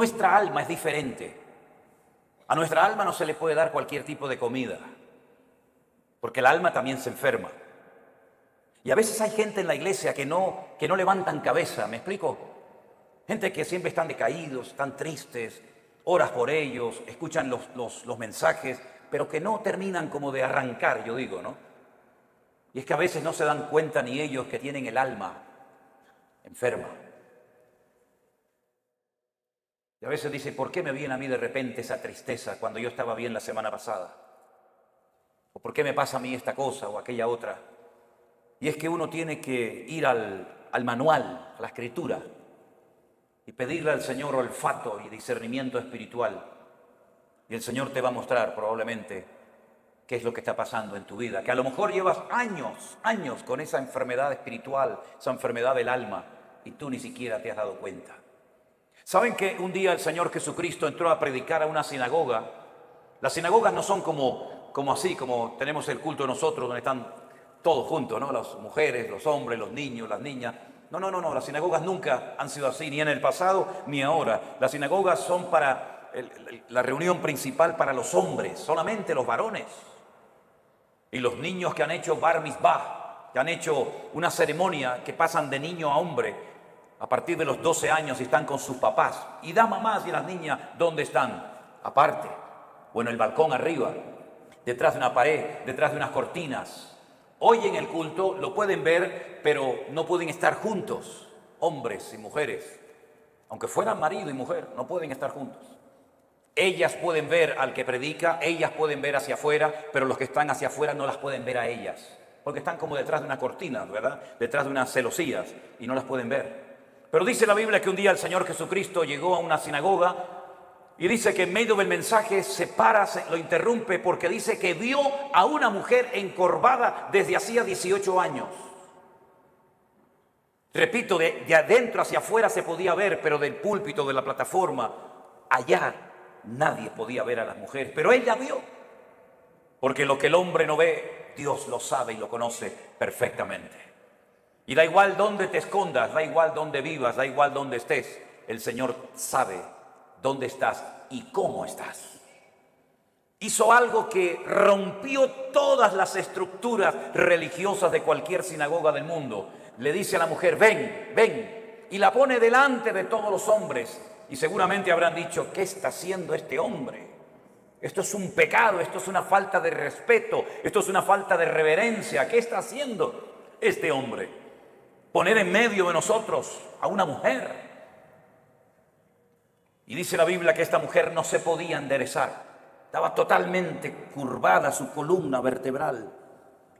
nuestra alma es diferente. A nuestra alma no se le puede dar cualquier tipo de comida, porque el alma también se enferma. Y a veces hay gente en la iglesia que no levantan cabeza, ¿me explico? Gente que siempre están decaídos, están tristes, oras por ellos, escuchan los mensajes, pero que no terminan como de arrancar, yo digo, ¿no? Y es que a veces no se dan cuenta ni ellos que tienen el alma enferma. Y a veces dice, ¿por qué me viene a mí de repente esa tristeza cuando yo estaba bien la semana pasada? ¿O por qué me pasa a mí esta cosa o aquella otra? Y es que uno tiene que ir al manual, a la escritura, y pedirle al Señor olfato y discernimiento espiritual. Y el Señor te va a mostrar probablemente qué es lo que está pasando en tu vida. Que a lo mejor llevas años con esa enfermedad espiritual, esa enfermedad del alma, y tú ni siquiera te has dado cuenta. ¿Saben que un día el Señor Jesucristo entró a predicar a una sinagoga? Las sinagogas no son como así, como tenemos el culto nosotros, donde están todos juntos, ¿no? Las mujeres, los hombres, los niños, las niñas. No, las sinagogas nunca han sido así, ni en el pasado ni ahora. Las sinagogas son para la reunión principal para los hombres, solamente los varones. Y los niños que han hecho bar mitzvah, que han hecho una ceremonia que pasan de niño a hombre, a partir de los 12 años y están con sus papás. Y las mamás y las niñas, ¿dónde están? Aparte, o en el balcón arriba, detrás de una pared, detrás de unas cortinas. Hoy en el culto lo pueden ver, pero no pueden estar juntos, hombres y mujeres. Aunque fueran marido y mujer, no pueden estar juntos. Ellas pueden ver al que predica, ellas pueden ver hacia afuera, pero los que están hacia afuera no las pueden ver a ellas, porque están como detrás de una cortina, ¿verdad? Detrás de unas celosías y no las pueden ver. Pero dice la Biblia que un día el Señor Jesucristo llegó a una sinagoga y dice que en medio del mensaje se para, lo interrumpe porque dice que vio a una mujer encorvada desde hacía 18 años. Repito, de adentro hacia afuera se podía ver, pero del púlpito, de la plataforma, allá nadie podía ver a las mujeres. Pero ella vio, porque lo que el hombre no ve, Dios lo sabe y lo conoce perfectamente. Y da igual dónde te escondas, da igual dónde vivas, da igual dónde estés, el Señor sabe dónde estás y cómo estás. Hizo algo que rompió todas las estructuras religiosas de cualquier sinagoga del mundo. Le dice a la mujer, ven, y la pone delante de todos los hombres. Y seguramente habrán dicho, ¿qué está haciendo este hombre? Esto es un pecado, esto es una falta de respeto, esto es una falta de reverencia. ¿Qué está haciendo este hombre? Poner en medio de nosotros a una mujer. Y dice la Biblia que esta mujer no se podía enderezar. Estaba totalmente curvada su columna vertebral.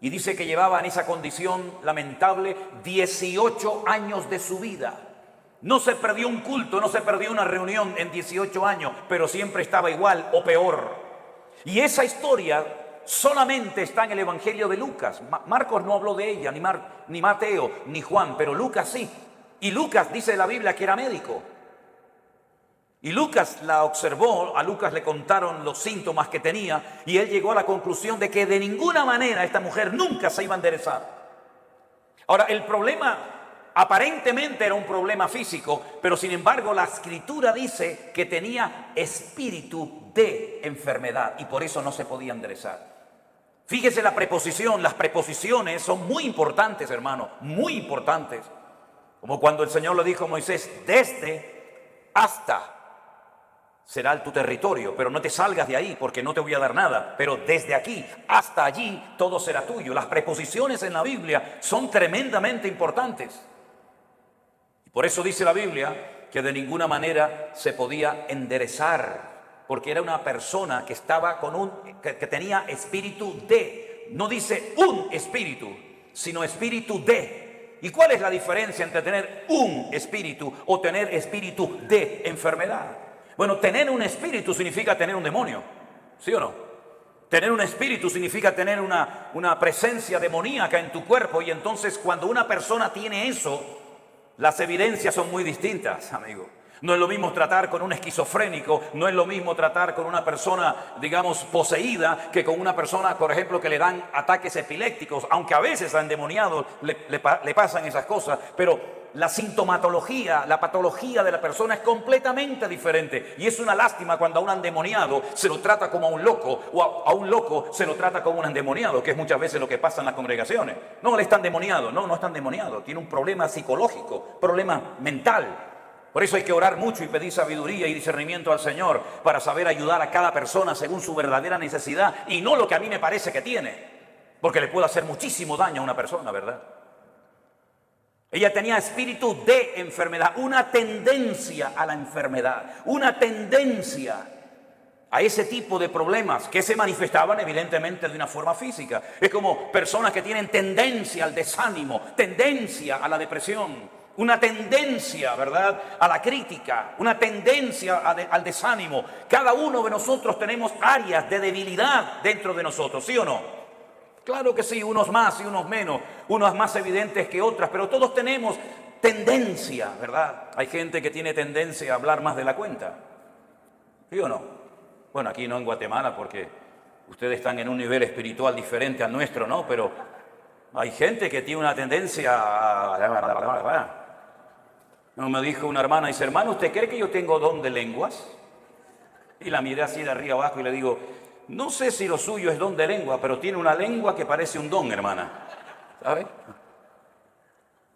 Y dice que llevaba en esa condición lamentable 18 años de su vida. No se perdió un culto, no se perdió una reunión en 18 años, pero siempre estaba igual o peor. Y esa historia solamente está en el Evangelio de Lucas. Marcos no habló de ella, ni Mateo, ni Juan, pero Lucas sí. Y Lucas dice la Biblia que era médico. Y Lucas la observó, a Lucas le contaron los síntomas que tenía y él llegó a la conclusión de que de ninguna manera esta mujer nunca se iba a enderezar. Ahora, el problema aparentemente era un problema físico, pero sin embargo la Escritura dice que tenía espíritu de enfermedad y por eso no se podía enderezar. Fíjese la preposición, las preposiciones son muy importantes, hermano, muy importantes. Como cuando el Señor le dijo a Moisés, desde hasta será tu territorio, pero no te salgas de ahí porque no te voy a dar nada. Pero desde aquí hasta allí todo será tuyo. Las preposiciones en la Biblia son tremendamente importantes. Y por eso dice la Biblia que de ninguna manera se podía enderezar, porque era una persona que estaba que tenía espíritu de. No dice un espíritu, sino espíritu de. ¿Y cuál es la diferencia entre tener un espíritu o tener espíritu de enfermedad? Bueno, tener un espíritu significa tener un demonio, ¿sí o no? Tener un espíritu significa tener una presencia demoníaca en tu cuerpo y entonces cuando una persona tiene eso, las evidencias son muy distintas, amigo. No es lo mismo tratar con un esquizofrénico, no es lo mismo tratar con una persona, digamos, poseída, que con una persona, por ejemplo, que le dan ataques epilépticos, aunque a veces a endemoniados le pasan esas cosas, pero la sintomatología, la patología de la persona es completamente diferente. Y es una lástima cuando a un endemoniado se lo trata como a un loco, o a un loco se lo trata como un endemoniado, que es muchas veces lo que pasa en las congregaciones. No, él está endemoniado, no está endemoniado, tiene un problema psicológico, problema mental. Por eso hay que orar mucho y pedir sabiduría y discernimiento al Señor para saber ayudar a cada persona según su verdadera necesidad y no lo que a mí me parece que tiene, porque le puede hacer muchísimo daño a una persona, ¿verdad? Ella tenía espíritu de enfermedad, una tendencia a la enfermedad, una tendencia a ese tipo de problemas que se manifestaban evidentemente de una forma física. Es como personas que tienen tendencia al desánimo, tendencia a la depresión, una tendencia, ¿verdad?, a la crítica, una tendencia al desánimo. Cada uno de nosotros tenemos áreas de debilidad dentro de nosotros, ¿sí o no? Claro que sí, unos más y unos menos, unas más evidentes que otras, pero todos tenemos tendencia, ¿verdad? Hay gente que tiene tendencia a hablar más de la cuenta, ¿sí o no? Bueno, aquí no en Guatemala, porque ustedes están en un nivel espiritual diferente al nuestro, ¿no? Pero hay gente que tiene una tendencia a... No, me dijo una hermana, dice, hermano, ¿usted cree que yo tengo don de lenguas? Y la miré así de arriba abajo y le digo, no sé si lo suyo es don de lengua, pero tiene una lengua que parece un don, hermana. ¿Sabe?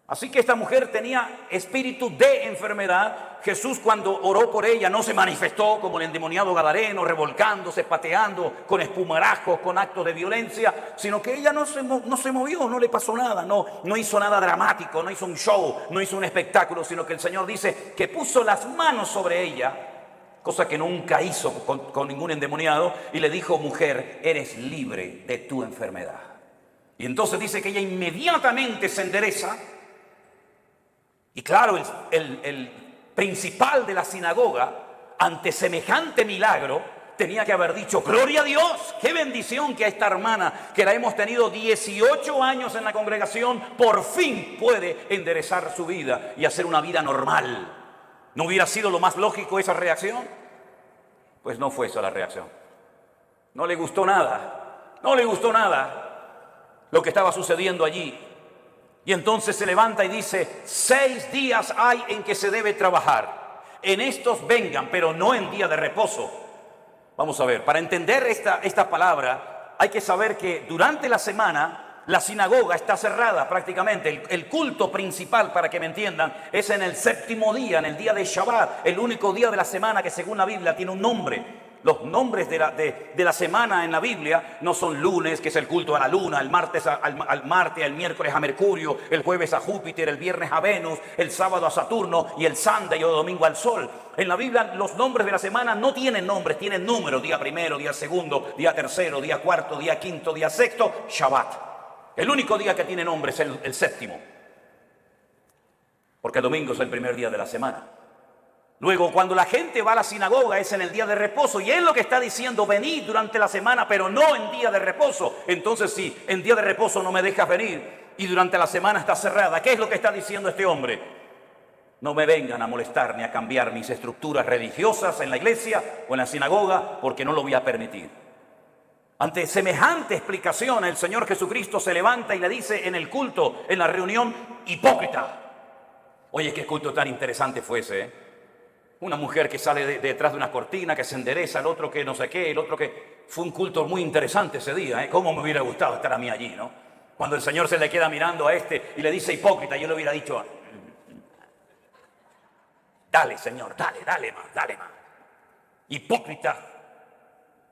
Así que esta mujer tenía espíritu de enfermedad. Jesús, cuando oró por ella, no se manifestó como el endemoniado gadareno, revolcándose, pateando, con espumarajos, con actos de violencia, sino que ella no se movió, no le pasó nada, no hizo nada dramático, no hizo un show, no hizo un espectáculo, sino que el Señor dice que puso las manos sobre ella, cosa que nunca hizo con ningún endemoniado, y le dijo, mujer, eres libre de tu enfermedad. Y entonces dice que ella inmediatamente se endereza. Y claro, el principal de la sinagoga, ante semejante milagro, tenía que haber dicho, gloria a Dios, qué bendición que a esta hermana, que la hemos tenido 18 años en la congregación, por fin puede enderezar su vida y hacer una vida normal. ¿No hubiera sido lo más lógico esa reacción? Pues no fue esa la reacción. No le gustó nada, no le gustó nada lo que estaba sucediendo allí. Y entonces se levanta y dice, 6 días hay en que se debe trabajar. En estos vengan, pero no en día de reposo. Vamos a ver, para entender esta palabra, hay que saber que durante la semana la sinagoga está cerrada prácticamente. El culto principal, para que me entiendan, es en el 7º día, en el día de Shabbat, el único día de la semana que según la Biblia tiene un nombre. Los nombres de la semana en la Biblia no son lunes, que es el culto a la luna, el martes al Marte, el miércoles a Mercurio, el jueves a Júpiter, el viernes a Venus, el sábado a Saturno y el Sunday o domingo al Sol. En la Biblia los nombres de la semana no tienen nombres, tienen números: día primero, día segundo, día tercero, día cuarto, día quinto, día sexto, Shabbat. El único día que tiene nombre es el 7º, porque el domingo es el primer día de la semana. Luego, cuando la gente va a la sinagoga es en el día de reposo, y él lo que está diciendo, venid durante la semana, pero no en día de reposo. Entonces, si en día de reposo no me dejas venir y durante la semana está cerrada, ¿qué es lo que está diciendo este hombre? No me vengan a molestar ni a cambiar mis estructuras religiosas en la iglesia o en la sinagoga, porque no lo voy a permitir. Ante semejante explicación, el Señor Jesucristo se levanta y le dice en el culto, en la reunión, hipócrita. Oye, qué culto tan interesante fue ese, ¿eh? Una mujer que sale detrás de una cortina, que se endereza, el otro que no sé qué, el otro que... Fue un culto muy interesante ese día, ¿eh? Cómo me hubiera gustado estar a mí allí, ¿no? Cuando el Señor se le queda mirando a este y le dice hipócrita, yo le hubiera dicho, dale, Señor, dale más. Hipócrita.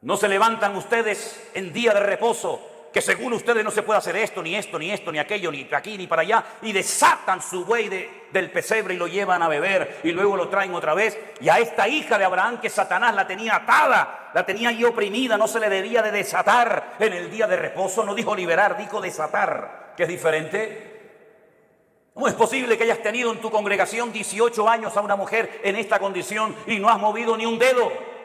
¿No se levantan ustedes en día de reposo, que según ustedes no se puede hacer esto, ni aquello, ni aquí, ni para allá, y desatan su buey del pesebre y lo llevan a beber y luego lo traen otra vez? Y a esta hija de Abraham, que Satanás la tenía atada, la tenía ahí oprimida, no se le debía de desatar en el día de reposo. No dijo liberar, dijo desatar, que es diferente. ¿Cómo es posible que hayas tenido en tu congregación 18 años a una mujer en esta condición y no has movido ni un dedo?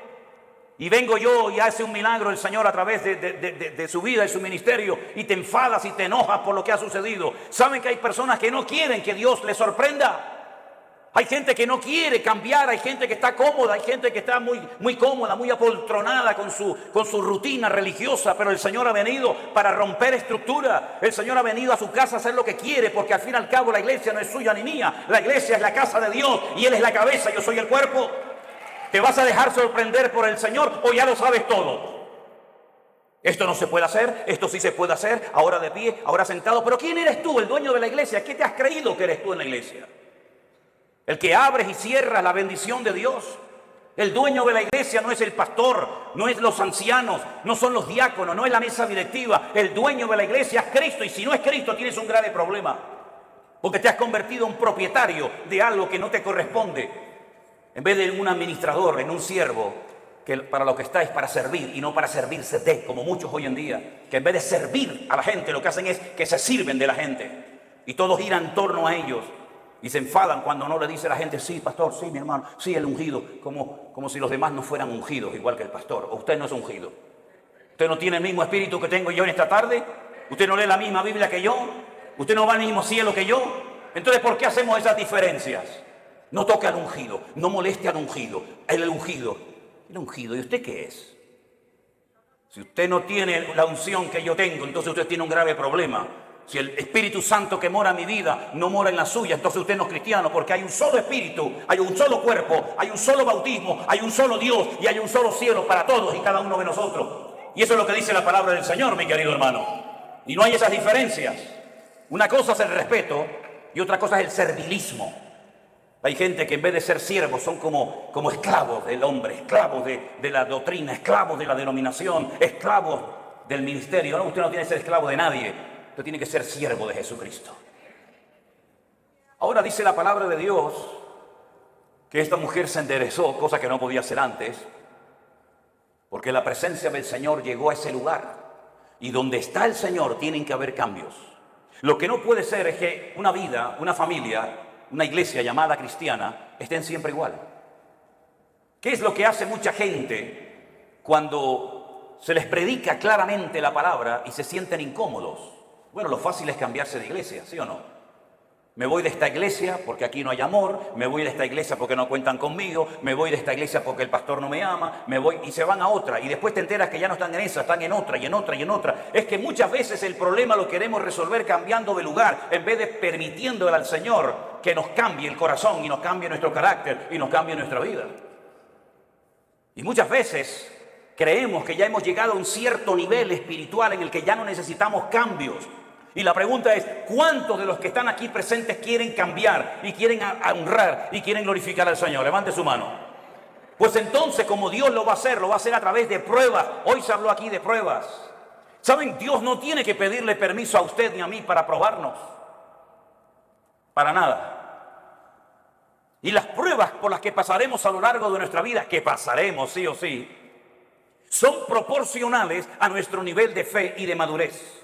Y vengo yo y hace un milagro el Señor a través de su vida y su ministerio, y te enfadas y te enojas por lo que ha sucedido. ¿Saben que hay personas que no quieren que Dios les sorprenda? Hay gente que no quiere cambiar, hay gente que está cómoda, hay gente que está muy cómoda, muy apoltronada con su rutina religiosa, pero el Señor ha venido para romper estructura. El Señor ha venido a su casa a hacer lo que quiere, porque al fin y al cabo la iglesia no es suya ni mía. La iglesia es la casa de Dios y Él es la cabeza, yo soy el cuerpo. ¿Te vas a dejar sorprender por el Señor o ya lo sabes todo? Esto no se puede hacer, esto sí se puede hacer, ahora de pie, ahora sentado. Pero ¿quién eres tú, el dueño de la iglesia? ¿Qué te has creído que eres tú en la iglesia? El que abres y cierras la bendición de Dios. El dueño de la iglesia no es el pastor, no es los ancianos, no son los diáconos, no es la mesa directiva. El dueño de la iglesia es Cristo, y si no es Cristo tienes un grave problema, porque te has convertido en propietario de algo que no te corresponde. En vez de un administrador, en un siervo, que para lo que está es para servir y no para servirse de, como muchos hoy en día, que en vez de servir a la gente lo que hacen es que se sirven de la gente y todos giran en torno a ellos. Y se enfadan cuando no le dice a la gente, sí, pastor, sí, mi hermano, sí, el ungido, como si los demás no fueran ungidos, igual que el pastor. O usted no es ungido. Usted no tiene el mismo espíritu que tengo yo en esta tarde. Usted no lee la misma Biblia que yo. Usted no va al mismo cielo que yo. Entonces, ¿por qué hacemos esas diferencias? No toque al ungido, no moleste al ungido. El ungido. ¿Y usted qué es? Si usted no tiene la unción que yo tengo, entonces usted tiene un grave problema. Si el Espíritu Santo que mora en mi vida no mora en la suya, entonces usted no es cristiano, porque hay un solo Espíritu, hay un solo cuerpo, hay un solo bautismo, hay un solo Dios y hay un solo cielo para todos y cada uno de nosotros. Y eso es lo que dice la palabra del Señor, mi querido hermano. Y no hay esas diferencias. Una cosa es el respeto y otra cosa es el servilismo. Hay gente que en vez de ser siervos son como esclavos del hombre, esclavos de la doctrina, esclavos de la denominación, esclavos del ministerio. No, usted no tiene que ser esclavo de nadie. Usted tiene que ser siervo de Jesucristo. Ahora dice la palabra de Dios que esta mujer se enderezó, cosa que no podía hacer antes, porque la presencia del Señor llegó a ese lugar. Y donde está el Señor tienen que haber cambios. Lo que no puede ser es que una vida, una familia, una iglesia llamada cristiana estén siempre igual. ¿Qué es lo que hace mucha gente cuando se les predica claramente la palabra y se sienten incómodos? Bueno, lo fácil es cambiarse de iglesia, ¿sí o no? Me voy de esta iglesia porque aquí no hay amor, me voy de esta iglesia porque no cuentan conmigo, me voy de esta iglesia porque el pastor no me ama, me voy y se van a otra y después te enteras que ya no están en esa, están en otra y en otra y en otra. Es que muchas veces el problema lo queremos resolver cambiando de lugar en vez de permitiéndole al Señor que nos cambie el corazón y nos cambie nuestro carácter y nos cambie nuestra vida. Y muchas veces creemos que ya hemos llegado a un cierto nivel espiritual en el que ya no necesitamos cambios. Y la pregunta es, ¿cuántos de los que están aquí presentes quieren cambiar y quieren honrar y quieren glorificar al Señor? Levante su mano. Pues entonces, como Dios lo va a hacer a través de pruebas. Hoy se habló aquí de pruebas. ¿Saben? Dios no tiene que pedirle permiso a usted ni a mí para probarnos. Para nada. Y las pruebas por las que pasaremos a lo largo de nuestra vida, que pasaremos sí o sí, son proporcionales a nuestro nivel de fe y de madurez.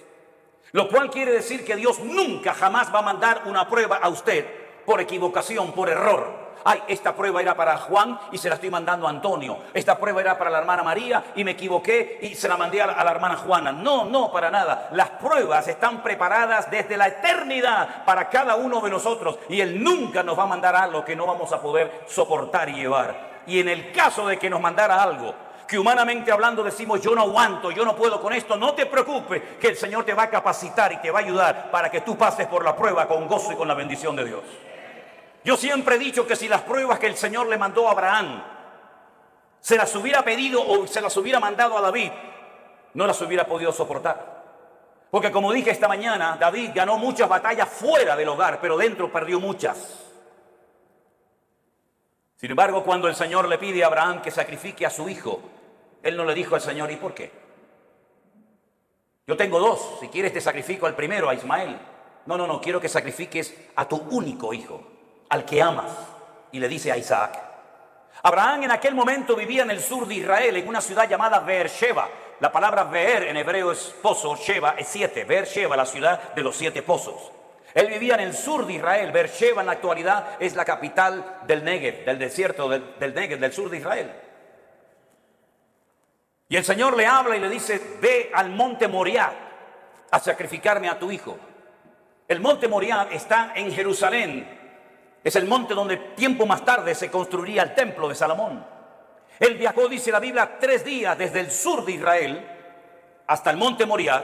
Lo cual quiere decir que Dios nunca jamás va a mandar una prueba a usted por equivocación, por error. Ay, esta prueba era para Juan y se la estoy mandando a Antonio. Esta prueba era para la hermana María y me equivoqué y se la mandé a la hermana Juana. No, para nada. Las pruebas están preparadas desde la eternidad para cada uno de nosotros. Y Él nunca nos va a mandar algo que no vamos a poder soportar y llevar. Y en el caso de que nos mandara algo que humanamente hablando decimos, yo no aguanto, yo no puedo con esto, no te preocupes, que el Señor te va a capacitar y te va a ayudar para que tú pases por la prueba con gozo y con la bendición de Dios. Yo siempre he dicho que si las pruebas que el Señor le mandó a Abraham se las hubiera pedido o se las hubiera mandado a David, no las hubiera podido soportar. Porque como dije esta mañana, David ganó muchas batallas fuera del hogar, pero dentro perdió muchas. Sin embargo, cuando el Señor le pide a Abraham que sacrifique a su hijo, él no le dijo al Señor, ¿y por qué? Yo tengo dos, si quieres te sacrifico al primero, a Ismael. No, quiero que sacrifiques a tu único hijo, al que amas. Y le dice a Isaac. Abraham en aquel momento vivía en el sur de Israel, en una ciudad llamada Beersheba. La palabra Beer en hebreo es pozo, Sheba es 7. Beersheba, la ciudad de los 7 pozos. Él vivía en el sur de Israel. Beersheba en la actualidad es la capital del Negev, del desierto del Negev, del sur de Israel. Y el Señor le habla y le dice, ve al monte Moriah a sacrificarme a tu hijo. El monte Moriah está en Jerusalén, Es el monte donde tiempo más tarde se construiría el templo de Salomón. Él viajó, dice la Biblia, 3 días desde el sur de Israel hasta el monte Moriah.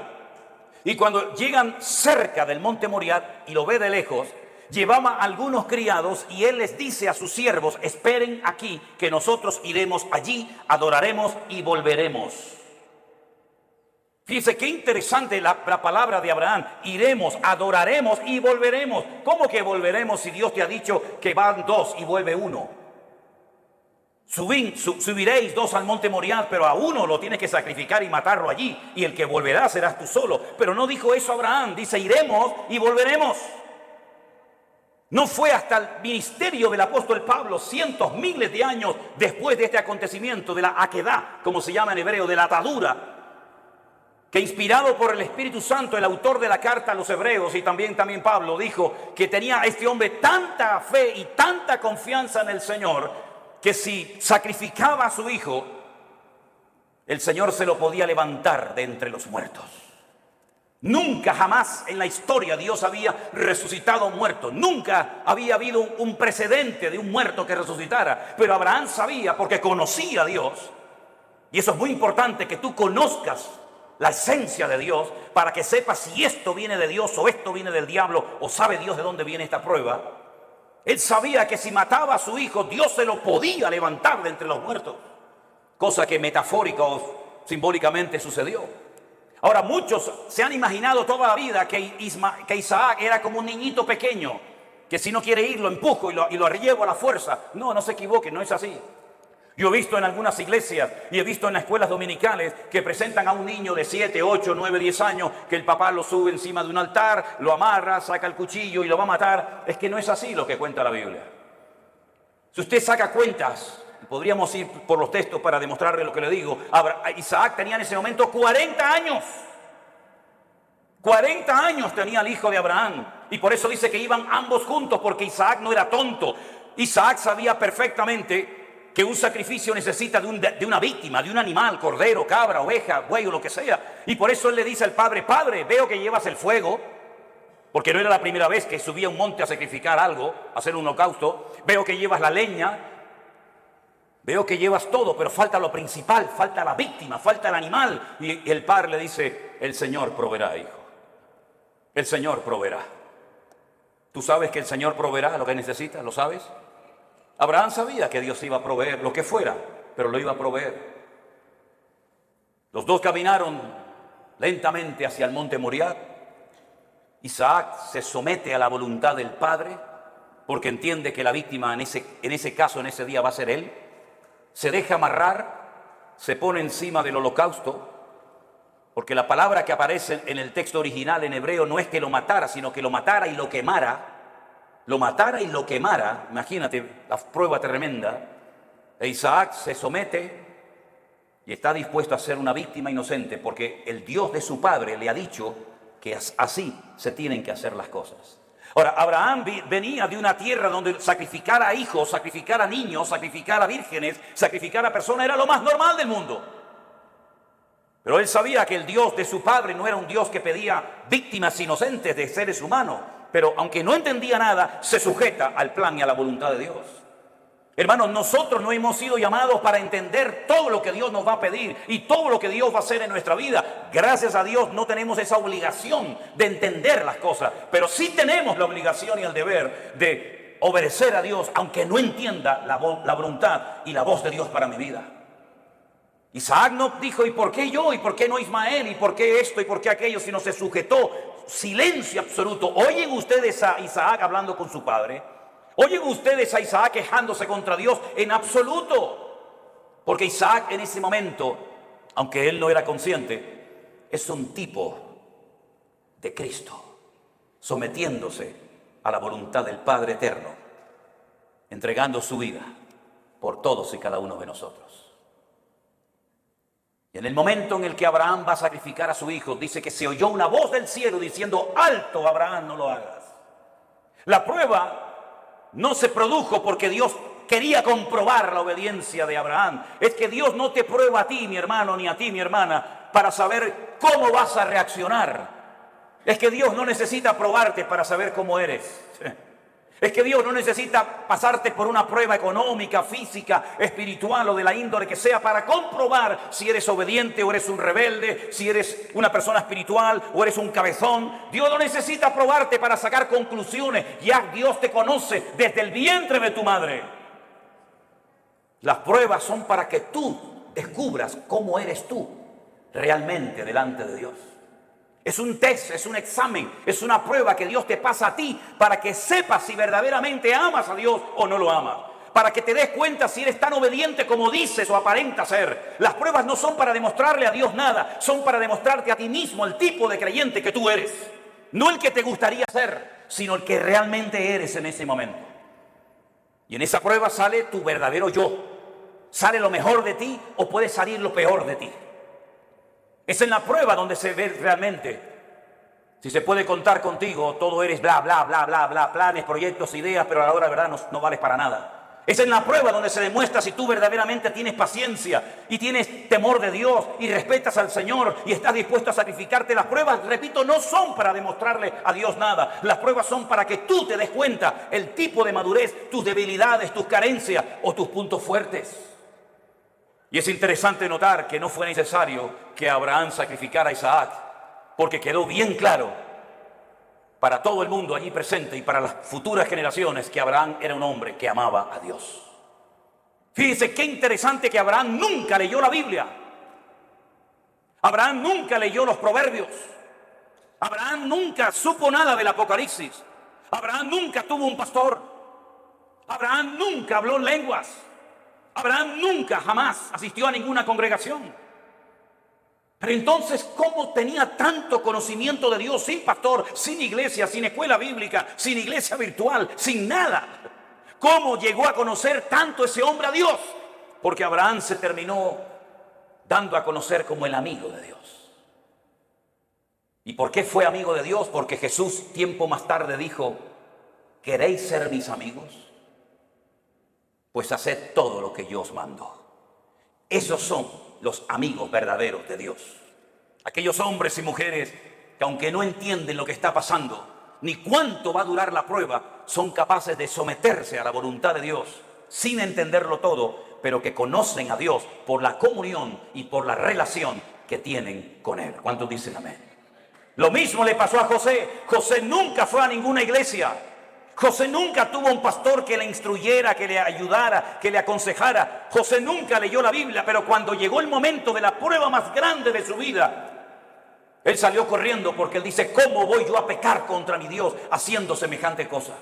Y cuando llegan cerca del monte Moriah y lo ve de lejos, llevaba a algunos criados y él les dice a sus siervos: esperen aquí, que nosotros iremos allí, adoraremos y volveremos. Fíjense qué interesante la palabra de Abraham. Iremos, adoraremos y volveremos. ¿Cómo que volveremos si Dios te ha dicho que van 2 y vuelve 1? Subiréis 2 al monte Moriah, pero a 1 lo tienes que sacrificar y matarlo allí, y el que volverá serás tú solo. Pero no dijo eso Abraham, dice iremos y volveremos. No fue hasta el ministerio del apóstol Pablo, cientos, miles de años después de este acontecimiento, de la aquedá, como se llama en hebreo, de la atadura, que inspirado por el Espíritu Santo, el autor de la carta a los hebreos y también Pablo, dijo que tenía este hombre tanta fe y tanta confianza en el Señor, que si sacrificaba a su hijo, el Señor se lo podía levantar de entre los muertos. Nunca jamás en la historia Dios había resucitado a un muerto. Nunca había habido un precedente de un muerto que resucitara. Pero Abraham sabía, porque conocía a Dios. Y eso es muy importante, que tú conozcas la esencia de Dios, para que sepas si esto viene de Dios o esto viene del diablo, o sabe Dios de dónde viene esta prueba. Él sabía que si mataba a su hijo, Dios se lo podía levantar de entre los muertos. Cosa que metafórica o simbólicamente sucedió. Ahora, muchos se han imaginado toda la vida que Isaac era como un niñito pequeño, que si no quiere ir lo empujo y lo llevo a la fuerza. No se equivoque, no es así. Yo he visto en algunas iglesias y he visto en las escuelas dominicales que presentan a un niño de 7, 8, 9, 10 años, que el papá lo sube encima de un altar, lo amarra, saca el cuchillo y lo va a matar. Es que no es así lo que cuenta la Biblia. Si usted saca cuentas, podríamos ir por los textos para demostrarle lo que le digo. Isaac tenía en ese momento 40 años. 40 años tenía el hijo de Abraham. Y por eso dice que iban ambos juntos, porque Isaac no era tonto. Isaac sabía perfectamente que un sacrificio necesita de una víctima, de un animal, cordero, cabra, oveja, buey o lo que sea. Y por eso él le dice al padre: padre, veo que llevas el fuego, porque no era la primera vez que subía a un monte a sacrificar algo, a hacer un holocausto. Veo que llevas la leña, veo que llevas todo, pero falta lo principal, falta la víctima, falta el animal. Y el padre le dice: el Señor proveerá, hijo. El Señor proveerá. ¿Tú sabes que el Señor proveerá lo que necesitas? ¿Lo sabes? Abraham sabía que Dios iba a proveer lo que fuera, pero lo iba a proveer. Los dos caminaron lentamente hacia el monte Moriah. Isaac se somete a la voluntad del padre, porque entiende que la víctima en ese caso, en ese día, va a ser él. Se deja amarrar, se pone encima del holocausto, porque la palabra que aparece en el texto original en hebreo no es que lo matara, sino que lo matara y lo quemara. Lo matara y lo quemara. Imagínate la prueba tremenda. E Isaac se somete y está dispuesto a ser una víctima inocente, porque el Dios de su padre le ha dicho que así se tienen que hacer las cosas. Ahora, Abraham venía de una tierra donde sacrificar a hijos, sacrificar a niños, sacrificar a vírgenes, sacrificar a personas era lo más normal del mundo. Pero él sabía que el Dios de su padre no era un Dios que pedía víctimas inocentes de seres humanos. Pero aunque no entendía nada, se sujeta al plan y a la voluntad de Dios. Hermanos, nosotros no hemos sido llamados para entender todo lo que Dios nos va a pedir y todo lo que Dios va a hacer en nuestra vida. Gracias a Dios no tenemos esa obligación de entender las cosas, pero sí tenemos la obligación y el deber de obedecer a Dios, aunque no entienda la voluntad y la voz de Dios para mi vida. Isaac no dijo: ¿y por qué yo? ¿Y por qué no Ismael? ¿Y por qué esto? ¿Y por qué aquello? Sino se sujetó. Silencio absoluto. ¿Oyen ustedes a Isaac hablando con su padre? ¿Oyen ustedes a Isaac quejándose contra Dios? En absoluto. Porque Isaac en ese momento, aunque él no era consciente, es un tipo de Cristo, sometiéndose a la voluntad del Padre eterno, entregando su vida por todos y cada uno de nosotros. Y en el momento en el que Abraham va a sacrificar a su hijo, dice que se oyó una voz del cielo diciendo: alto, Abraham, no lo hagas. La prueba no se produjo porque Dios quería comprobar la obediencia de Abraham. Es que Dios no te prueba a ti, mi hermano, ni a ti, mi hermana, para saber cómo vas a reaccionar. Es que Dios no necesita probarte para saber cómo eres. Es que Dios no necesita pasarte por una prueba económica, física, espiritual o de la índole que sea para comprobar si eres obediente o eres un rebelde, si eres una persona espiritual o eres un cabezón. Dios no necesita probarte para sacar conclusiones. Ya Dios te conoce desde el vientre de tu madre. Las pruebas son para que tú descubras cómo eres tú realmente delante de Dios. Es un test, es un examen, es una prueba que Dios te pasa a ti para que sepas si verdaderamente amas a Dios o no lo amas. Para que te des cuenta si eres tan obediente como dices o aparenta ser. Las pruebas no son para demostrarle a Dios nada, son para demostrarte a ti mismo el tipo de creyente que tú eres. No el que te gustaría ser, sino el que realmente eres en ese momento. Y en esa prueba sale tu verdadero yo. Sale lo mejor de ti o puede salir lo peor de ti. Es en la prueba donde se ve realmente si se puede contar contigo. Todo eres bla, bla, bla, bla, bla, planes, proyectos, ideas, pero a la hora de verdad no vales para nada. Es en la prueba donde se demuestra si tú verdaderamente tienes paciencia y tienes temor de Dios y respetas al Señor y estás dispuesto a sacrificarte. Las pruebas, repito, no son para demostrarle a Dios nada. Las pruebas son para que tú te des cuenta el tipo de madurez, tus debilidades, tus carencias o tus puntos fuertes. Y es interesante notar que no fue necesario que Abraham sacrificara a Isaac, porque quedó bien claro para todo el mundo allí presente y para las futuras generaciones que Abraham era un hombre que amaba a Dios. Fíjense qué interesante que Abraham nunca leyó la Biblia. Abraham nunca leyó los Proverbios. Abraham nunca supo nada del Apocalipsis. Abraham nunca tuvo un pastor. Abraham nunca habló lenguas. Abraham nunca, jamás asistió a ninguna congregación. Pero entonces, ¿cómo tenía tanto conocimiento de Dios sin pastor, sin iglesia, sin escuela bíblica, sin iglesia virtual, sin nada? ¿Cómo llegó a conocer tanto ese hombre a Dios? Porque Abraham se terminó dando a conocer como el amigo de Dios. ¿Y por qué fue amigo de Dios? Porque Jesús tiempo más tarde dijo: ¿queréis ser mis amigos? Pues haced todo lo que yo os mando. Esos son los amigos verdaderos de Dios. Aquellos hombres y mujeres que, aunque no entienden lo que está pasando, ni cuánto va a durar la prueba, son capaces de someterse a la voluntad de Dios, sin entenderlo todo, pero que conocen a Dios por la comunión y por la relación que tienen con Él. ¿Cuántos dicen amén? Lo mismo le pasó a José. José nunca fue a ninguna iglesia. José nunca tuvo un pastor que le instruyera, que le ayudara, que le aconsejara. José nunca leyó la Biblia, pero cuando llegó el momento de la prueba más grande de su vida, él salió corriendo porque él dice: ¿cómo voy yo a pecar contra mi Dios haciendo semejante cosa?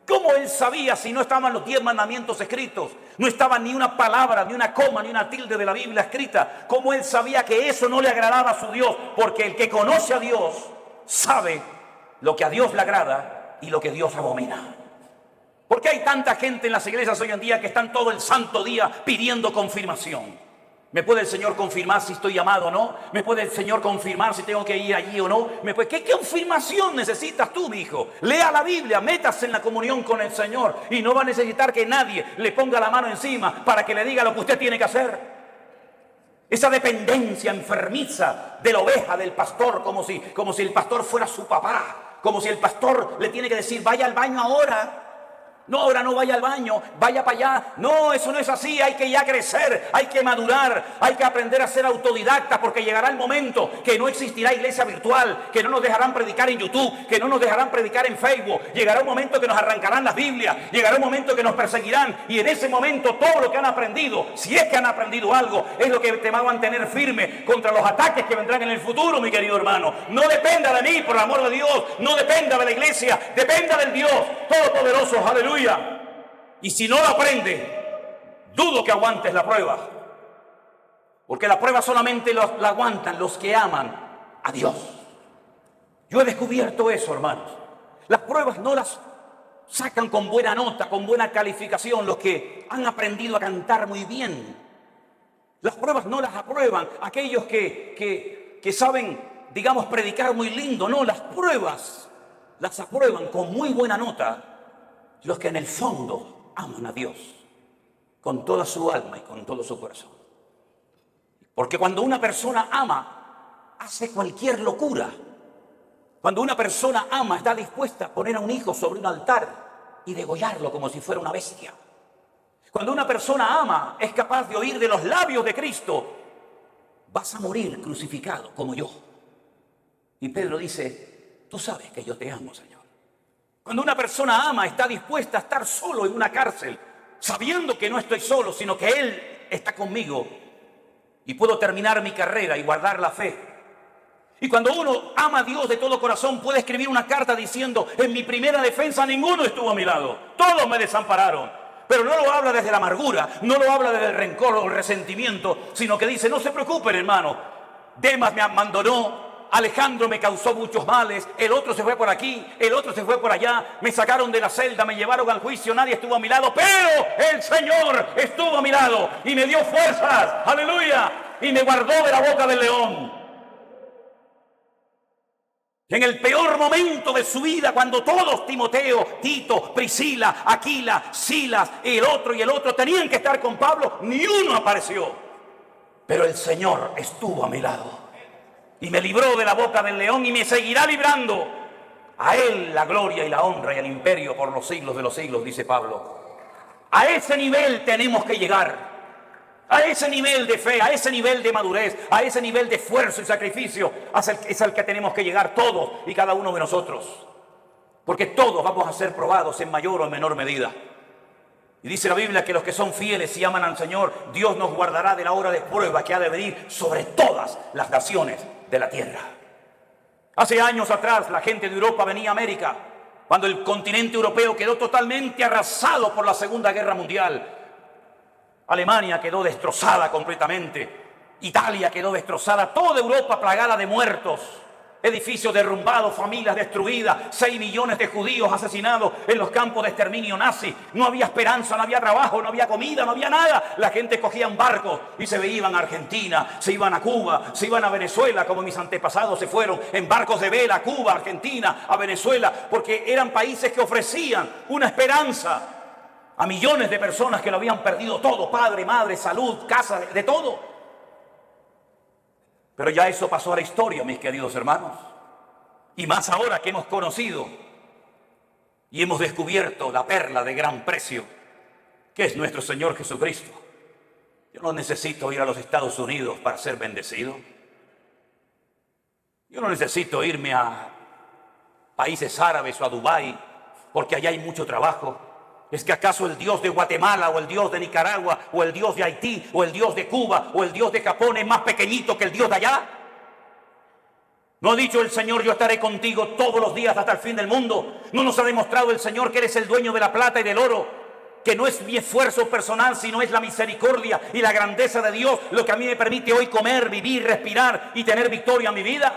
¿Cómo él sabía si no estaban los 10 mandamientos escritos? No estaba ni una palabra, ni una coma, ni una tilde de la Biblia escrita. ¿Cómo él sabía que eso no le agradaba a su Dios? Porque el que conoce a Dios sabe lo que a Dios le agrada y lo que Dios abomina. ¿Por qué hay tanta gente en las iglesias hoy en día que están todo el santo día pidiendo confirmación? ¿Me puede el Señor confirmar si estoy llamado o no? ¿Me puede el Señor confirmar si tengo que ir allí o no? ¿Qué confirmación necesitas tú, mi hijo? Lea la Biblia, métase en la comunión con el Señor y no va a necesitar que nadie le ponga la mano encima para que le diga lo que usted tiene que hacer. Esa dependencia enfermiza de la oveja del pastor, como si el pastor fuera su papá. Como si el pastor le tiene que decir: vaya al baño ahora. No, ahora no vaya al baño, vaya para allá. No, eso no es así. Hay que ya crecer, hay que madurar, hay que aprender a ser autodidacta, porque llegará el momento que no existirá iglesia virtual, que no nos dejarán predicar en YouTube, que no nos dejarán predicar en Facebook. Llegará un momento que nos arrancarán las Biblias, llegará un momento que nos perseguirán, y en ese momento todo lo que han aprendido, si es que han aprendido algo, es lo que te va a mantener firme contra los ataques que vendrán en el futuro, mi querido hermano. No dependa de mí, por el amor de Dios, no dependa de la iglesia, dependa del Dios Todopoderoso, aleluya. Y si no lo aprende, dudo que aguantes la prueba, porque la prueba solamente la aguantan los que aman a Dios. Yo he descubierto eso, hermanos. Las pruebas no las sacan con buena nota, con buena calificación los que han aprendido a cantar muy bien. Las pruebas no las aprueban aquellos que saben, digamos, predicar muy lindo. No, las pruebas las aprueban con muy buena nota los que en el fondo aman a Dios con toda su alma y con todo su corazón. Porque cuando una persona ama, hace cualquier locura. Cuando una persona ama, está dispuesta a poner a un hijo sobre un altar y degollarlo como si fuera una bestia. Cuando una persona ama, es capaz de oír de los labios de Cristo: vas a morir crucificado como yo. Y Pedro dice: tú sabes que yo te amo, Señor. Cuando una persona ama, está dispuesta a estar solo en una cárcel, sabiendo que no estoy solo, sino que Él está conmigo y puedo terminar mi carrera y guardar la fe. Y cuando uno ama a Dios de todo corazón, puede escribir una carta diciendo: en mi primera defensa ninguno estuvo a mi lado, todos me desampararon. Pero no lo habla desde la amargura, no lo habla desde el rencor o el resentimiento, sino que dice: no se preocupen, hermano, Demas me abandonó, Alejandro me causó muchos males, el otro se fue por aquí, el otro se fue por allá, me sacaron de la celda, me llevaron al juicio, nadie estuvo a mi lado, pero el Señor estuvo a mi lado y me dio fuerzas, aleluya, y me guardó de la boca del león. En el peor momento de su vida, cuando todos, Timoteo, Tito, Priscila, Aquila, Silas, el otro, tenían que estar con Pablo, ni uno apareció. Pero el Señor estuvo a mi lado y me libró de la boca del león y me seguirá librando. A Él la gloria y la honra y el imperio por los siglos de los siglos, dice Pablo. A ese nivel tenemos que llegar. A ese nivel de fe, a ese nivel de madurez, a ese nivel de esfuerzo y sacrificio es al que tenemos que llegar todos y cada uno de nosotros. Porque todos vamos a ser probados en mayor o en menor medida. Y dice la Biblia que los que son fieles y aman al Señor, Dios nos guardará de la hora de prueba que ha de venir sobre todas las naciones de la tierra. Hace años atrás la gente de Europa venía a América, cuando el continente europeo quedó totalmente arrasado por la Segunda Guerra Mundial. Alemania quedó destrozada completamente, Italia quedó destrozada, toda Europa plagada de muertos, edificios derrumbados, familias destruidas, 6 millones de judíos asesinados en los campos de exterminio nazi. No había esperanza, no había trabajo, no había comida, no había nada. La gente cogía un barco y se iban a Argentina, se iban a Cuba, se iban a Venezuela, como mis antepasados se fueron en barcos de vela a Cuba, Argentina, a Venezuela, porque eran países que ofrecían una esperanza a millones de personas que lo habían perdido todo: padre, madre, salud, casa, de todo. Pero ya eso pasó a la historia, mis queridos hermanos. Y más ahora que hemos conocido y hemos descubierto la perla de gran precio, que es nuestro Señor Jesucristo. Yo no necesito ir a los Estados Unidos para ser bendecido. Yo no necesito irme a países árabes o a Dubái, porque allá hay mucho trabajo. ¿Es que acaso el Dios de Guatemala o el Dios de Nicaragua o el Dios de Haití o el Dios de Cuba o el Dios de Japón es más pequeñito que el Dios de allá? ¿No ha dicho el Señor: yo estaré contigo todos los días hasta el fin del mundo? ¿No nos ha demostrado el Señor que eres el dueño de la plata y del oro? Que no es mi esfuerzo personal, sino es la misericordia y la grandeza de Dios lo que a mí me permite hoy comer, vivir, respirar y tener victoria en mi vida.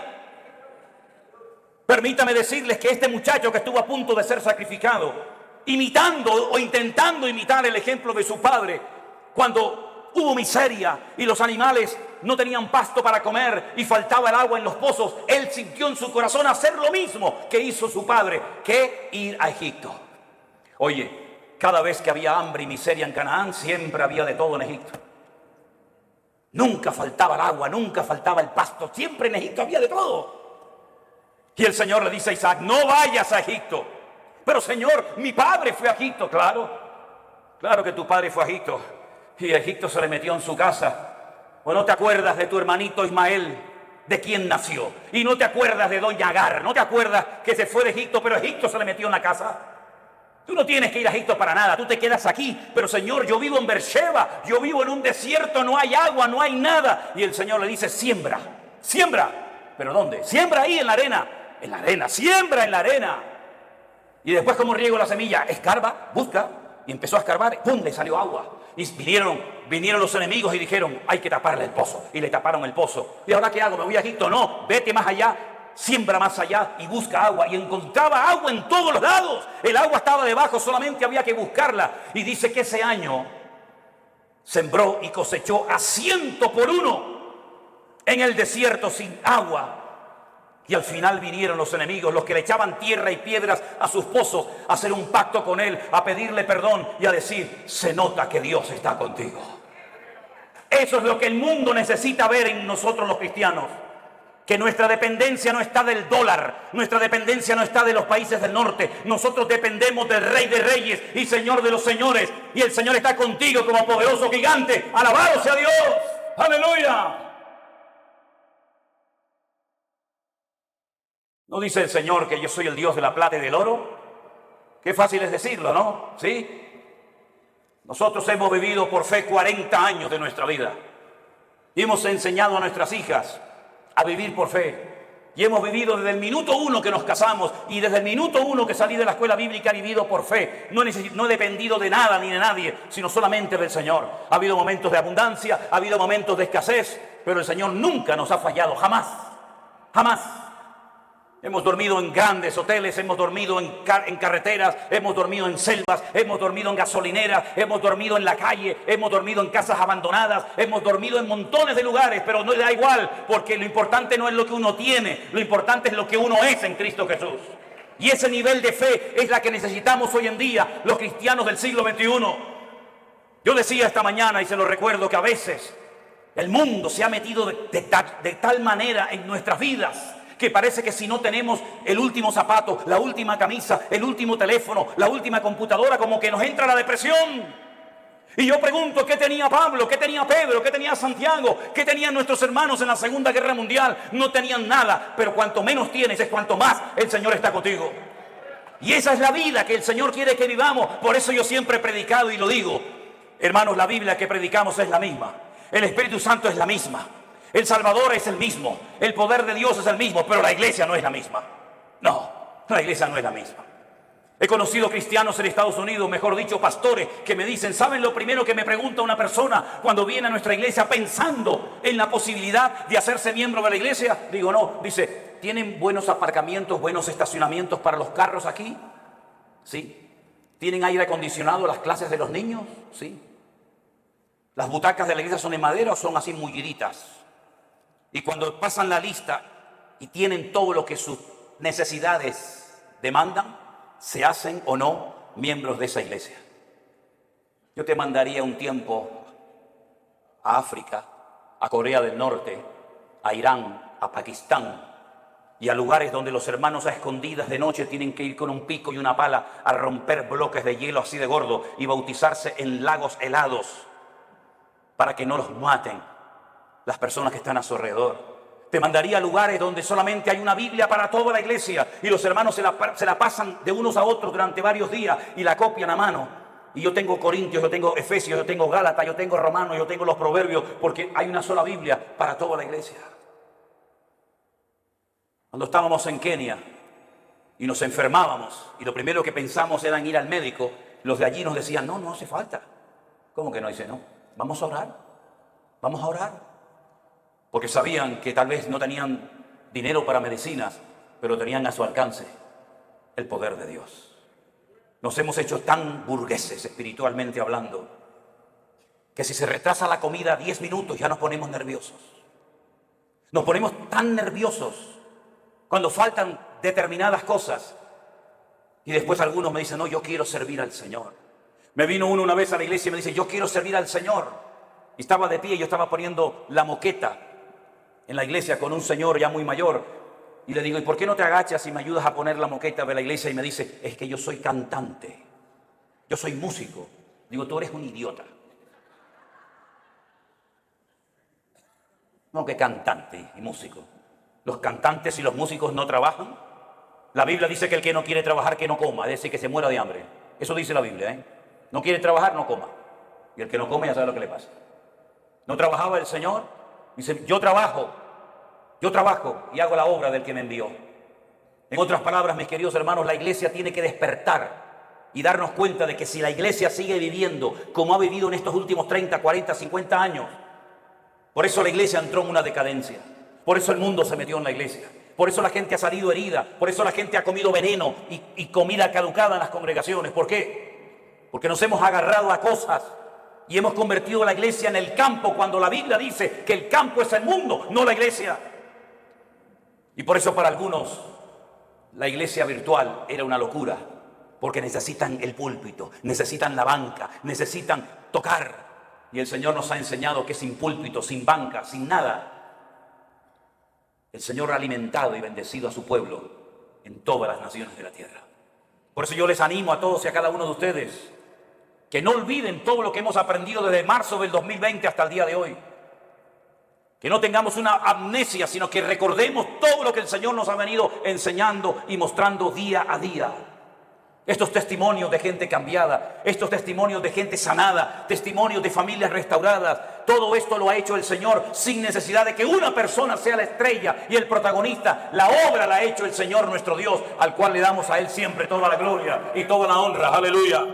Permítame decirles que este muchacho que estuvo a punto de ser sacrificado, imitando o intentando imitar el ejemplo de su padre, cuando hubo miseria y los animales no tenían pasto para comer y faltaba el agua en los pozos, él sintió en su corazón hacer lo mismo que hizo su padre, que ir a Egipto. Oye, cada vez que había hambre y miseria en Canaán, siempre había de todo en Egipto. Nunca faltaba el agua, nunca faltaba el pasto, siempre en Egipto había de todo. Y el Señor le dice a Isaac: no vayas a Egipto. Pero Señor, mi padre fue a Egipto. Claro que tu padre fue a Egipto, y a Egipto se le metió en su casa. ¿O no te acuerdas de tu hermanito Ismael, de quién nació? Y no te acuerdas de doña Agar, no te acuerdas que se fue de Egipto, pero Egipto se le metió en la casa. Tú no tienes que ir a Egipto para nada, tú te quedas aquí. Pero Señor, yo vivo en Beersheba, yo vivo en un desierto, no hay agua, no hay nada. Y el Señor le dice: siembra, siembra. ¿Pero dónde? Siembra ahí en la arena, siembra en la arena. Y después, ¿cómo riego la semilla? Escarba, busca, y empezó a escarbar, ¡pum!, le salió agua. Y vinieron los enemigos y dijeron: hay que taparle el pozo. Y le taparon el pozo. ¿Y ahora qué hago? ¿Me voy a Egipto? No, vete más allá, siembra más allá y busca agua. Y encontraba agua en todos los lados. El agua estaba debajo, solamente había que buscarla. Y dice que ese año sembró y cosechó a 100 por 1 en el desierto sin agua. Y al final vinieron los enemigos, los que le echaban tierra y piedras a sus pozos, a hacer un pacto con él, a pedirle perdón y a decir: se nota que Dios está contigo. Eso es lo que el mundo necesita ver en nosotros los cristianos. Que nuestra dependencia no está del dólar, nuestra dependencia no está de los países del norte. Nosotros dependemos del Rey de Reyes y Señor de los señores. Y el Señor está contigo como poderoso gigante. ¡Alabado sea Dios! ¡Aleluya! ¿No dice el Señor que yo soy el Dios de la plata y del oro? Qué fácil es decirlo, ¿no? ¿Sí? Nosotros hemos vivido por fe 40 años de nuestra vida. Y hemos enseñado a nuestras hijas a vivir por fe. Y hemos vivido desde el minuto 1 que nos casamos y desde el minuto 1 que salí de la escuela bíblica he vivido por fe. No he dependido de nada ni de nadie, sino solamente del Señor. Ha habido momentos de abundancia, ha habido momentos de escasez, pero el Señor nunca nos ha fallado, jamás, jamás. Hemos dormido en grandes hoteles, hemos dormido en carreteras, hemos dormido en selvas, hemos dormido en gasolineras, hemos dormido en la calle, hemos dormido en casas abandonadas, hemos dormido en montones de lugares, pero no le da igual, porque lo importante no es lo que uno tiene, lo importante es lo que uno es en Cristo Jesús. Y ese nivel de fe es la que necesitamos hoy en día los cristianos del siglo XXI. Yo decía esta mañana, y se lo recuerdo, que a veces el mundo se ha metido de tal manera en nuestras vidas que parece que si no tenemos el último zapato, la última camisa, el último teléfono, la última computadora, como que nos entra la depresión. Y yo pregunto, ¿qué tenía Pablo? ¿Qué tenía Pedro? ¿Qué tenía Santiago? ¿Qué tenían nuestros hermanos en la Segunda Guerra Mundial? No tenían nada, pero cuanto menos tienes es cuanto más el Señor está contigo. Y esa es la vida que el Señor quiere que vivamos. Por eso yo siempre he predicado y lo digo. Hermanos, la Biblia que predicamos es la misma. El Espíritu Santo es la misma. El Salvador es el mismo, el poder de Dios es el mismo, pero la iglesia no es la misma. No, la iglesia no es la misma. He conocido cristianos en Estados Unidos, mejor dicho, pastores, que me dicen, ¿saben lo primero que me pregunta una persona cuando viene a nuestra iglesia pensando en la posibilidad de hacerse miembro de la iglesia? Digo, no, dice, ¿tienen buenos aparcamientos, buenos estacionamientos para los carros aquí? Sí. ¿Tienen aire acondicionado las clases de los niños? Sí. ¿Las butacas de la iglesia son en madera o son así mulliditas? Y cuando pasan la lista y tienen todo lo que sus necesidades demandan, se hacen o no miembros de esa iglesia. Yo te mandaría un tiempo a África, a Corea del Norte, a Irán, a Pakistán y a lugares donde los hermanos a escondidas de noche tienen que ir con un pico y una pala a romper bloques de hielo así de gordo y bautizarse en lagos helados para que no los maten las personas que están a su alrededor. Te mandaría a lugares donde solamente hay una Biblia para toda la iglesia y los hermanos se la pasan de unos a otros durante varios días y la copian a mano. Y yo tengo Corintios, yo tengo Efesios, yo tengo Gálatas, yo tengo Romanos, yo tengo los Proverbios, porque hay una sola Biblia para toda la iglesia. Cuando estábamos en Kenia y nos enfermábamos y lo primero que pensamos era en ir al médico, los de allí nos decían, no hace falta. ¿Cómo que no? Dice, no, vamos a orar, vamos a orar. Porque sabían que tal vez no tenían dinero para medicinas, pero tenían a su alcance el poder de Dios. Nos hemos hecho tan burgueses espiritualmente hablando, que si se retrasa la comida 10 minutos ya nos ponemos nerviosos. Nos ponemos tan nerviosos cuando faltan determinadas cosas. Y después algunos me dicen, no, yo quiero servir al Señor. Me vino uno una vez a la iglesia y me dice, yo quiero servir al Señor. Y estaba de pie y yo estaba poniendo la moqueta en la iglesia con un señor ya muy mayor. Y le digo, ¿y por qué no te agachas y me ayudas a poner la moqueta de la iglesia? Y me dice, es que yo soy cantante, yo soy músico. Digo, tú eres un idiota. No, que cantante y músico. Los cantantes y los músicos no trabajan. La Biblia dice que el que no quiere trabajar, que no coma, es decir, que se muera de hambre. Eso dice la Biblia, ¿eh? No quiere trabajar, no coma. Y el que no come ya sabe lo que le pasa. ¿No trabajaba el Señor? Dice, yo trabajo y hago la obra del que me envió. En otras palabras, mis queridos hermanos, la iglesia tiene que despertar y darnos cuenta de que si la iglesia sigue viviendo como ha vivido en estos últimos 30, 40, 50 años, por eso la iglesia entró en una decadencia, por eso el mundo se metió en la iglesia, por eso la gente ha salido herida, por eso la gente ha comido veneno y comida caducada en las congregaciones. ¿Por qué? Porque nos hemos agarrado a cosas y hemos convertido la iglesia en el campo, cuando la Biblia dice que el campo es el mundo, no la iglesia. Y por eso para algunos la iglesia virtual era una locura, porque necesitan el púlpito, necesitan la banca, necesitan tocar. Y el Señor nos ha enseñado que sin púlpito, sin banca, sin nada, el Señor ha alimentado y bendecido a su pueblo en todas las naciones de la tierra. Por eso yo les animo a todos y a cada uno de ustedes que no olviden todo lo que hemos aprendido desde marzo del 2020 hasta el día de hoy. Que no tengamos una amnesia, sino que recordemos todo lo que el Señor nos ha venido enseñando y mostrando día a día. Estos testimonios de gente cambiada, estos testimonios de gente sanada, testimonios de familias restauradas, todo esto lo ha hecho el Señor sin necesidad de que una persona sea la estrella y el protagonista. La obra la ha hecho el Señor nuestro Dios, al cual le damos a Él siempre toda la gloria y toda la honra. Aleluya.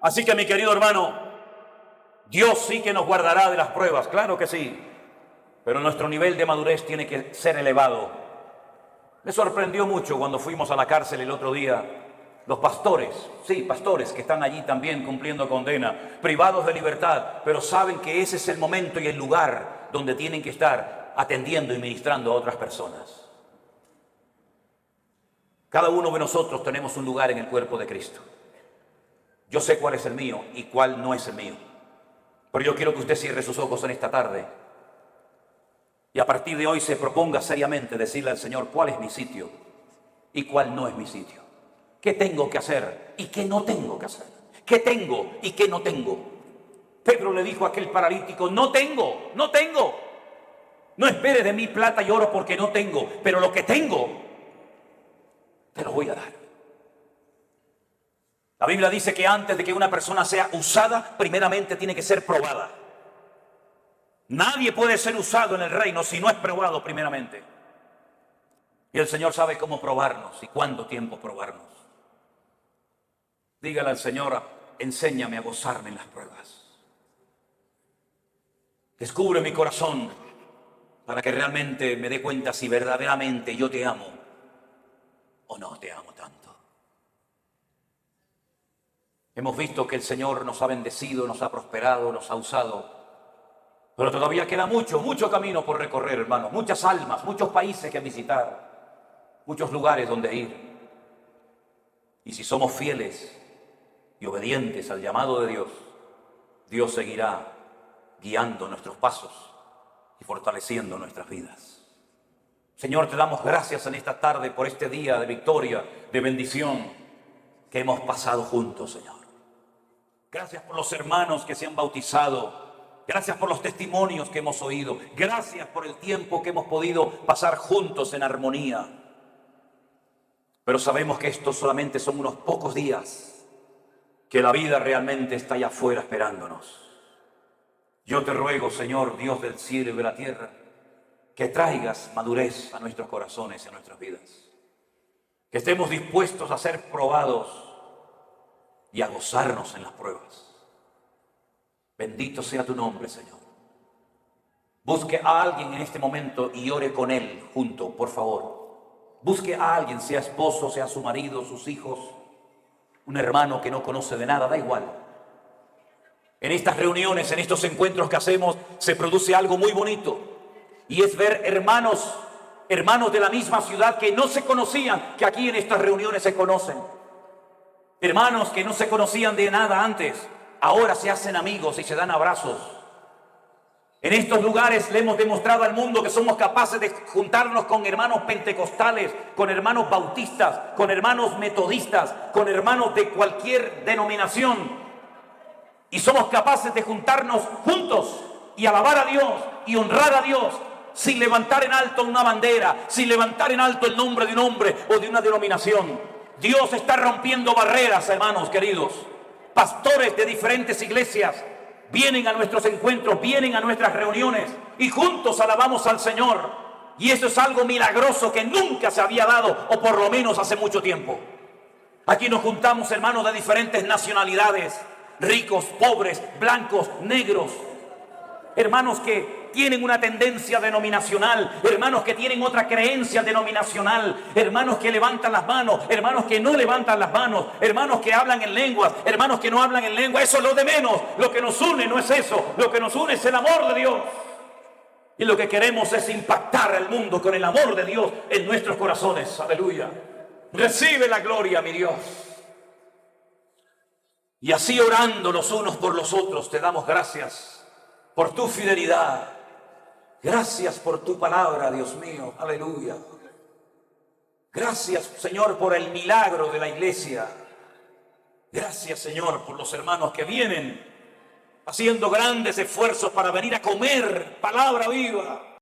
Así que, mi querido hermano, Dios sí que nos guardará de las pruebas, claro que sí, pero nuestro nivel de madurez tiene que ser elevado. Me sorprendió mucho cuando fuimos a la cárcel el otro día, los pastores, sí, pastores que están allí también cumpliendo condena, privados de libertad, pero saben que ese es el momento y el lugar donde tienen que estar atendiendo y ministrando a otras personas. Cada uno de nosotros tenemos un lugar en el cuerpo de Cristo. Yo sé cuál es el mío y cuál no es el mío. Pero yo quiero que usted cierre sus ojos en esta tarde y a partir de hoy se proponga seriamente decirle al Señor cuál es mi sitio y cuál no es mi sitio. ¿Qué tengo que hacer y qué no tengo que hacer? ¿Qué tengo y qué no tengo? Pedro le dijo a aquel paralítico, no tengo. No esperes de mí plata y oro porque no tengo, pero lo que tengo te lo voy a dar. La Biblia dice que antes de que una persona sea usada, primeramente tiene que ser probada. Nadie puede ser usado en el reino si no es probado primeramente. Y el Señor sabe cómo probarnos y cuánto tiempo probarnos. Dígale al Señor, enséñame a gozarme en las pruebas. Descubre mi corazón para que realmente me dé cuenta si verdaderamente yo te amo o no te amo tanto. Hemos visto que el Señor nos ha bendecido, nos ha prosperado, nos ha usado. Pero todavía queda mucho camino por recorrer, hermanos. Muchas almas, muchos países que visitar, muchos lugares donde ir. Y si somos fieles y obedientes al llamado de Dios, Dios seguirá guiando nuestros pasos y fortaleciendo nuestras vidas. Señor, te damos gracias en esta tarde por este día de victoria, de bendición que hemos pasado juntos, Señor. Gracias por los hermanos que se han bautizado. Gracias por los testimonios que hemos oído. Gracias por el tiempo que hemos podido pasar juntos en armonía. Pero sabemos que estos solamente son unos pocos días, que la vida realmente está allá afuera esperándonos. Yo te ruego, Señor, Dios del cielo y de la tierra, que traigas madurez a nuestros corazones y a nuestras vidas. Que estemos dispuestos a ser probados y a gozarnos en las pruebas. Bendito sea tu nombre, Señor. Busque a alguien en este momento y ore con él junto, por favor. Busque a alguien, sea esposo, sea su marido, sus hijos, un hermano que no conoce de nada, da igual. En estas reuniones, en estos encuentros que hacemos, se produce algo muy bonito. Y es ver hermanos de la misma ciudad que no se conocían, que aquí en estas reuniones se conocen. Hermanos que no se conocían de nada antes, ahora se hacen amigos y se dan abrazos. En estos lugares le hemos demostrado al mundo que somos capaces de juntarnos con hermanos pentecostales, con hermanos bautistas, con hermanos metodistas, con hermanos de cualquier denominación. Y somos capaces de juntarnos juntos y alabar a Dios y honrar a Dios sin levantar en alto una bandera, sin levantar en alto el nombre de un hombre o de una denominación. Dios está rompiendo barreras, hermanos queridos. Pastores de diferentes iglesias vienen a nuestros encuentros, vienen a nuestras reuniones y juntos alabamos al Señor. Y eso es algo milagroso que nunca se había dado, o por lo menos hace mucho tiempo. Aquí nos juntamos hermanos de diferentes nacionalidades, ricos, pobres, blancos, negros, hermanos que tienen una tendencia denominacional, hermanos que tienen otra creencia denominacional, hermanos que levantan las manos, hermanos que no levantan las manos, hermanos que hablan en lenguas, hermanos que no hablan en lengua. Eso es lo de menos. Lo que nos une no es eso. Lo que nos une es el amor de Dios. Y lo que queremos es impactar al mundo con el amor de Dios en nuestros corazones. Aleluya. Recibe la gloria, mi Dios. Y así orando los unos por los otros, te damos gracias por tu fidelidad. Gracias por tu palabra, Dios mío. Aleluya. Gracias, Señor, por el milagro de la iglesia. Gracias, Señor, por los hermanos que vienen haciendo grandes esfuerzos para venir a comer palabra viva.